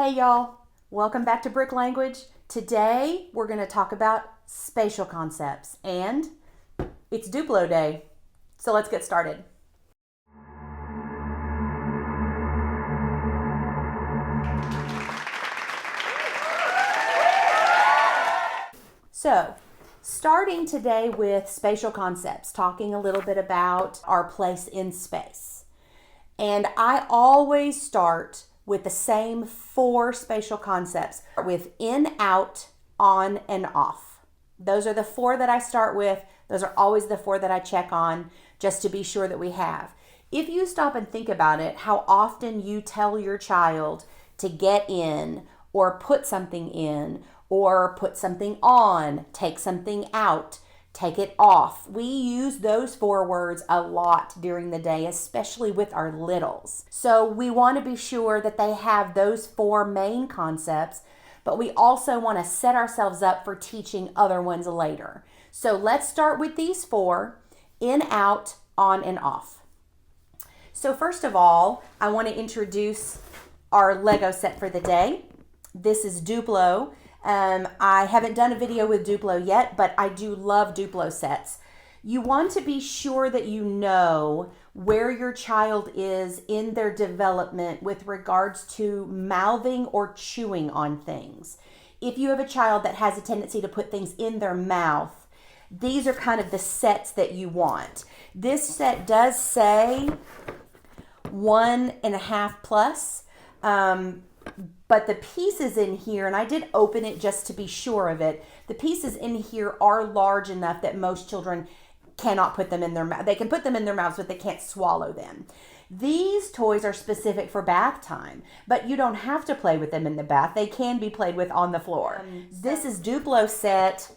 Hey y'all, welcome back to Brick Language. Today we're going to talk about spatial concepts and it's Duplo Day. So let's get started. So starting today with spatial concepts, talking a little bit about our place in space. And I always start with the same four spatial concepts with in, out, on, and off. Those are the four that I start with. Those are always the four that I check on just to be sure that we have. If you stop and think about it, how often you tell your child to get in or put something in or put something on, take something out, take it off. We use those four words a lot during the day, especially with our littles. So we want to be sure that they have those four main concepts, but we also want to set ourselves up for teaching other ones later. So let's start with these four: in, out, on, and off. So first of all, I want to introduce our Lego set for the day. This is Duplo. I haven't done a video with Duplo yet, but I do love Duplo sets. You want to be sure that you know where your child is in their development with regards to mouthing or chewing on things. If you have a child that has a tendency to put things in their mouth, these are kind of the sets that you want. This set does say 1.5 plus. But the pieces in here, and I did open it just to be sure of it, the pieces in here are large enough that most children cannot put them in their mouth. They can put them in their mouths, but they can't swallow them. These toys are specific for bath time, but you don't have to play with them in the bath. They can be played with on the floor. This is Duplo set.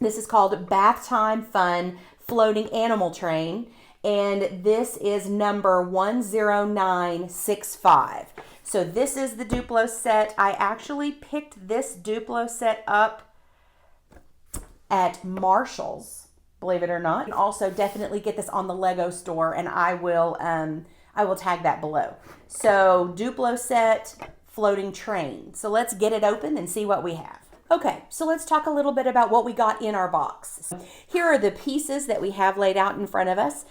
This is called Bath Time Fun Floating Animal Train, and this is number 10965. So this is the Duplo set. I actually picked this Duplo set up at Marshall's, believe it or not. You can also definitely get this on the Lego store, and I will tag that below. So Duplo set, floating train. So let's get it open and see what we have. Okay, so let's talk a little bit about what we got in our box. Here are the pieces that we have laid out in front of us.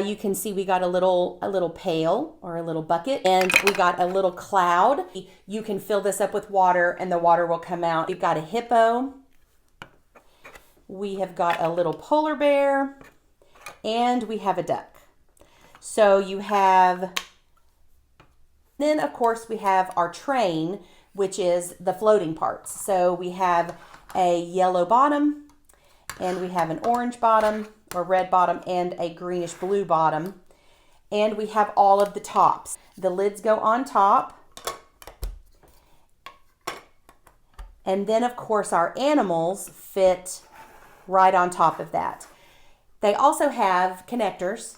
You can see we got a little pail or a little bucket, and we got a little cloud. You can fill this up with water and the water will come out. We've got a hippo. We have got a little polar bear, and we have a duck. So you have, then of course we have our train, which is the floating parts. So we have a yellow bottom, and we have an orange bottom or red bottom and a greenish blue bottom. And we have all of the tops. The lids go on top. And then of course our animals fit right on top of that. They also have connectors,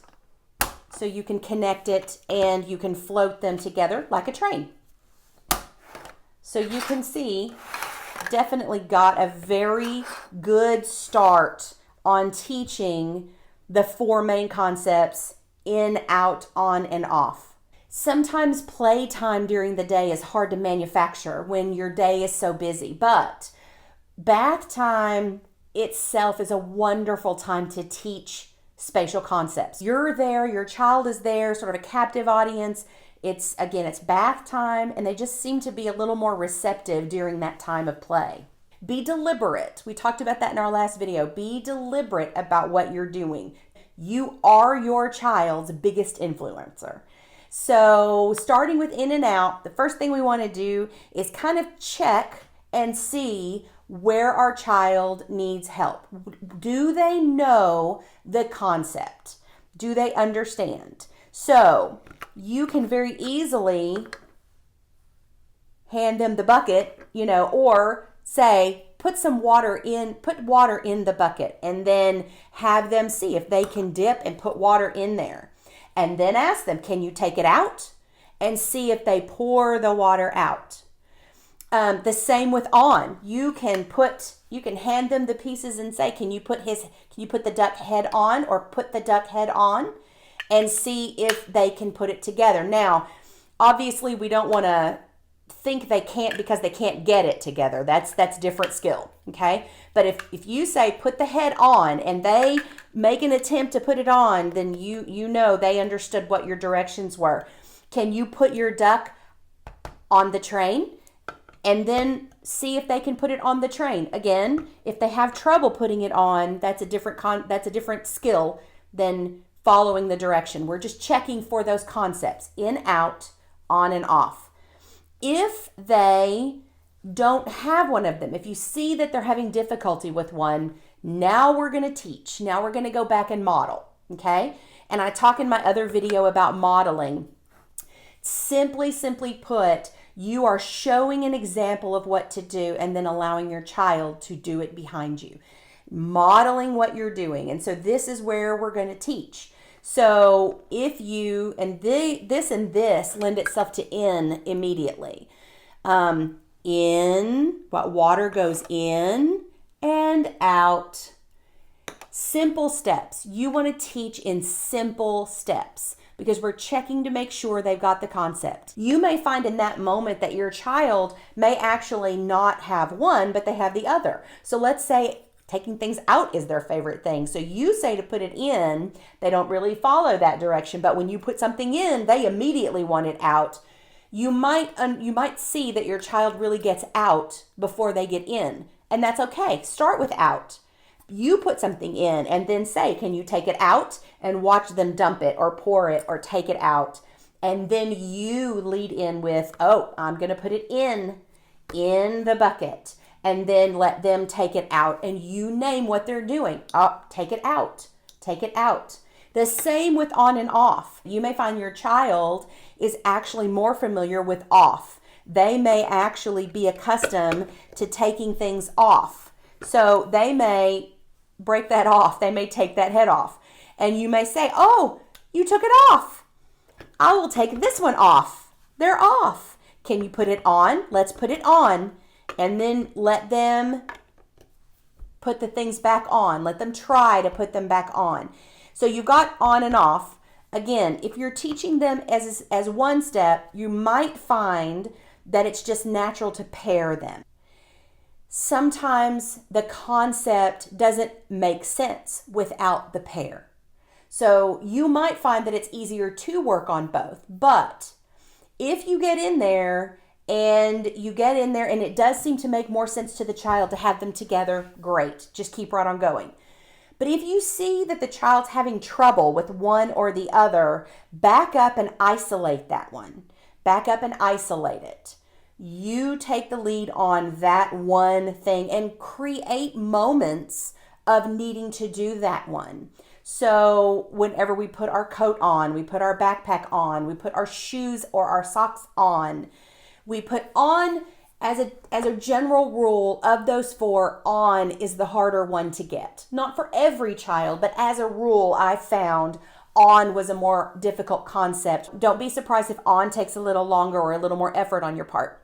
so you can connect it and you can float them together like a train. So you can see, definitely got a very good start on teaching the four main concepts: in, out, on, and off. Sometimes playtime during the day is hard to manufacture when your day is so busy, but bath time itself is a wonderful time to teach spatial concepts. You're there, your child is there, sort of a captive audience. It's bath time, and they just seem to be a little more receptive during that time of play. Be deliberate. We talked about that in our last video. Be deliberate about what you're doing. You are your child's biggest influencer. So starting with in and out, the first thing we want to do is kind of check and see where our child needs help. Do they know the concept? Do they understand? So you can very easily hand them the bucket, or say, put water in the bucket, and then have them see if they can dip and put water in there. And then ask them, can you take it out? And see if they pour the water out. The same with on. You can hand them the pieces and say, can you put the duck head on, or put the duck head on, and see if they can put it together. Now, obviously we don't want to think they can't because they can't get it together. That's different skill, okay? But if you say put the head on and they make an attempt to put it on, then you know they understood what your directions were. Can you put your duck on the train? And then see if they can put it on the train. Again, if they have trouble putting it on, that's a different skill than following the direction. We're just checking for those concepts: in, out, on, and off. If they don't have one of them, if you see that they're having difficulty with one, now we're going to teach. Now we're going to go back and model, okay? And I talk in my other video about modeling. Simply put, you are showing an example of what to do and then allowing your child to do it behind you. Modeling what you're doing. And so this is where we're going to teach. So if you, and this lend itself to in immediately. In, what water goes in and out. Simple steps. You want to teach in simple steps, because we're checking to make sure they've got the concept. You may find in that moment that your child may actually not have one, but they have the other. So let's say taking things out is their favorite thing. So you say to put it in, they don't really follow that direction, but when you put something in, they immediately want it out. You might see that your child really gets out before they get in, and that's okay. Start with out. You put something in and then say, can you take it out? And watch them dump it or pour it or take it out. And then you lead in with, oh, I'm going to put it in the bucket. And then let them take it out. And you name what they're doing. Oh, take it out. Take it out. The same with on and off. You may find your child is actually more familiar with off. They may actually be accustomed to taking things off. So they may break that off. They may take that head off. And you may say, oh, you took it off. I will take this one off. They're off. Can you put it on? Let's put it on. And then let them put the things back on. Let them try to put them back on. So you've got on and off. Again, if you're teaching them as one step, you might find that it's just natural to pair them. Sometimes the concept doesn't make sense without the pair. So you might find that it's easier to work on both. But if you get in there and it does seem to make more sense to the child to have them together, great. Just keep right on going. But if you see that the child's having trouble with one or the other, back up and isolate that one. Back up and isolate it. You take the lead on that one thing and create moments of needing to do that one. So whenever we put our coat on, we put our backpack on, we put our shoes or our socks on, we put on as a general rule of those four, on is the harder one to get. Not for every child, but as a rule, I found on was a more difficult concept. Don't be surprised if on takes a little longer or a little more effort on your part.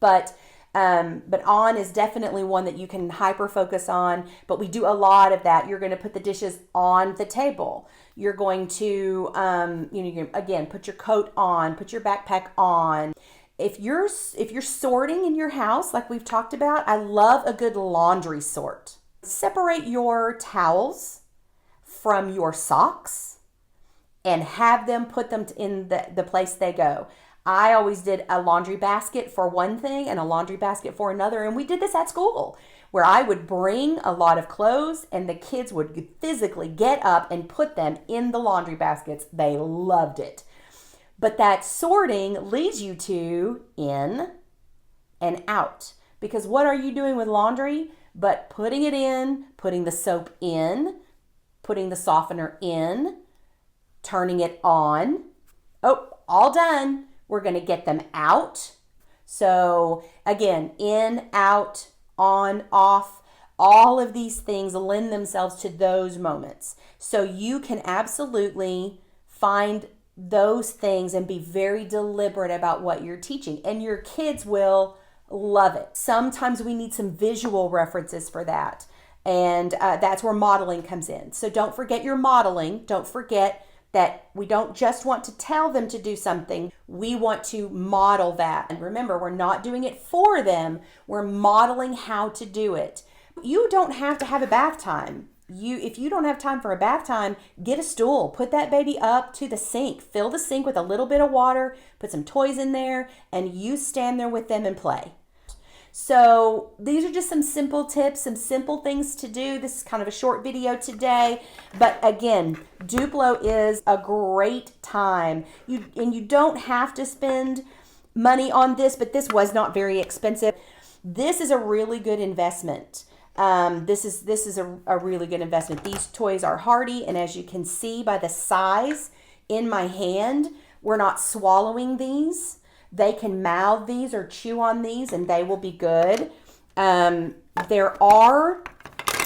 But on is definitely one that you can hyper focus on, but we do a lot of that. You're going to put the dishes on the table. You're going to, again, put your coat on, put your backpack on. If you're sorting in your house, like we've talked about, I love a good laundry sort. Separate your towels from your socks and have them put them in the place they go. I always did a laundry basket for one thing and a laundry basket for another. And we did this at school where I would bring a lot of clothes and the kids would physically get up and put them in the laundry baskets. They loved it. But that sorting leads you to in and out. Because what are you doing with laundry? But putting it in, putting the soap in, putting the softener in, turning it on. Oh, all done. We're going to get them out. So again, in, out, on, off, all of these things lend themselves to those moments. So you can absolutely find those things and be very deliberate about what you're teaching. And your kids will love it. Sometimes we need some visual references for that. And that's where modeling comes in. So don't forget your modeling. Don't forget that we don't just want to tell them to do something, we want to model that. And remember, we're not doing it for them, we're modeling how to do it. You don't have to have a bath time. If you don't have time for a bath time, get a stool, put that baby up to the sink, fill the sink with a little bit of water, put some toys in there, and you stand there with them and play. So these are just some simple tips, some simple things to do. This is kind of a short video today, but again, Duplo is a great time. You don't have to spend money on this, but this was not very expensive. This is a really good investment. This is a really good investment. These toys are hardy, and as you can see by the size in my hand, we're not swallowing these. They can mouth these or chew on these, and they will be good. There are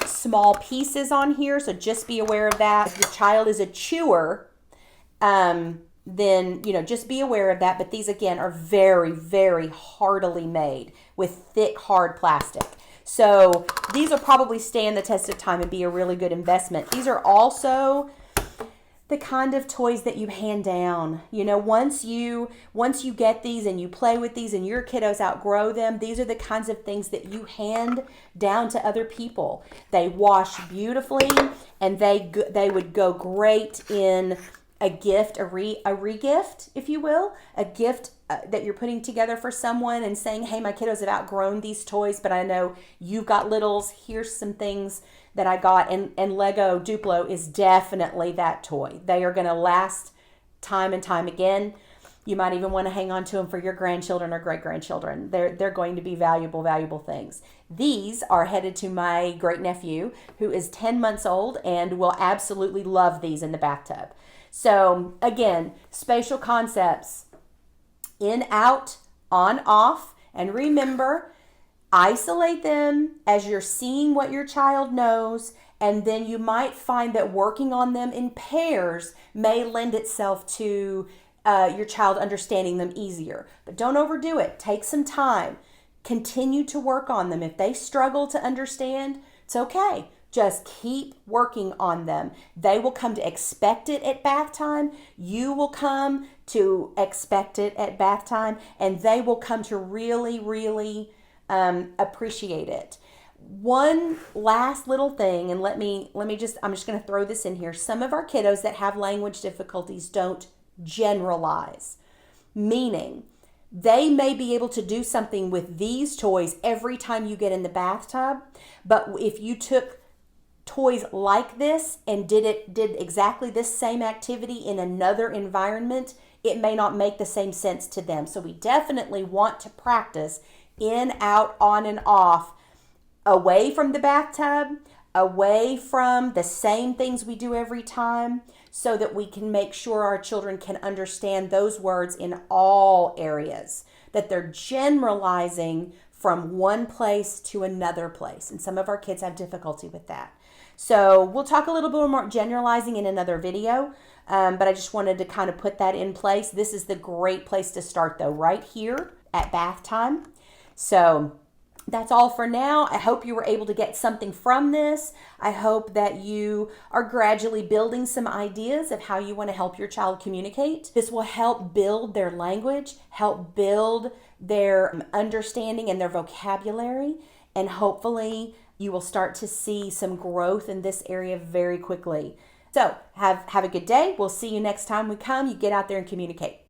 small pieces on here, so just be aware of that. If your child is a chewer, then just be aware of that. But these again are very, very hardily made with thick, hard plastic. So these will probably stand the test of time and be a really good investment. These are also the kind of toys that you hand down. Once you get these and you play with these and your kiddos outgrow them, these are the kinds of things that you hand down to other people. They wash beautifully, and they would go great in a gift, a re-gift, if you will, a gift that you're putting together for someone and saying, hey, my kiddos have outgrown these toys, but I know you've got littles. Here's some things that I got. And Lego Duplo is definitely that toy. They are going to last time and time again. You might even want to hang on to them for your grandchildren or great-grandchildren. They're going to be valuable things. These are headed to my great-nephew, who is 10 months old and will absolutely love these in the bathtub. So again, Spatial Concepts, in, out, on, off, and remember, isolate them as you're seeing what your child knows, and then you might find that working on them in pairs may lend itself to your child understanding them easier. But don't overdo it. Take some time. Continue to work on them. If they struggle to understand, it's okay. Just keep working on them. They will come to expect it at bath time. You will come to expect it at bath time, and they will come to really, really appreciate it. One last little thing, and I'm just going to throw this in here. Some of our kiddos that have language difficulties don't generalize, meaning they may be able to do something with these toys every time you get in the bathtub, but if you took toys like this and did exactly this same activity in another environment, it may not make the same sense to them. So we definitely want to practice in, out, on, and off, away from the bathtub, away from the same things we do every time, so that we can make sure our children can understand those words in all areas, that they're generalizing from one place to another place. And some of our kids have difficulty with that. So we'll talk a little bit more generalizing in another video, but I just wanted to kind of put that in place. This is the great place to start, though, right here at bath time. So that's all for now. I hope you were able to get something from this. I hope that you are gradually building some ideas of how you want to help your child communicate. This will help build their language, help build their understanding and their vocabulary, and hopefully you will start to see some growth in this area very quickly. So have a good day. We'll see you next time you get out there and communicate.